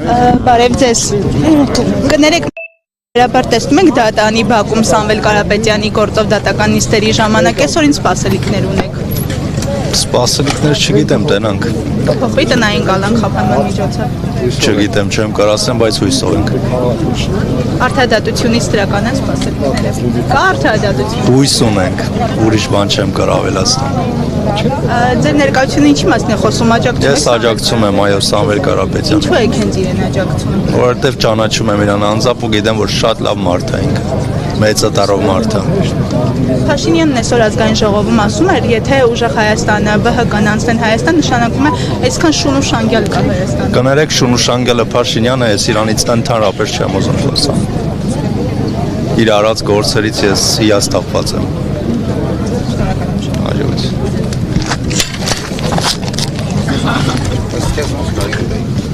Բարև ձեզ։ Կներեք, վերաբար տեսնում ենք դատանի բակում Սամվել Կարապետյանի գործով դատական նիստերի ժամանակ այսօր ինչ սպասելիքներ ունեք։ Սպասելիքներ չգիտեմ, տենանք։ Փոխվի տնային կալանք խափանման միջոցով։ Չգիտեմ, չեմ կարող ասեմ, բայց հույսով ենք։ Արդարադատությունից դրական են սպասելիքները։ Կա արդարադատություն։ Հույս ունենք, ուրիշ բան չեմ կարող ավելացնել։ Ձեր ներկայությունը ինչի մասին է խոսում, աջակցում եք։ Ես աջակցում եմ այո Սամվել Կարապետյանին։ Ինչու եք հենց իրեն աջակցում։ Որովհետև ճանաչում եմ իրան անձամբ ու գիտեմ, որ շատ լավ մարդ է ինքը։ Մեծատարով մարդ է։ Փաշինյանն այսօր ազգային ժողովում ասում էր, եթե ուժեղ Հայաստանը ԲՀԿ-ն անցնեն Հայաստան, նշանակում է այսքան շուն ու շանգյալ կա Հայաստանում։ Կներեք շուն ու շանգյալը Փաշինյանը է, իրանից ընդհանրապես չեմ ուզում խոսալ։ Իր արած գործերից ես հիասթափված եմ։ Հաջողություն։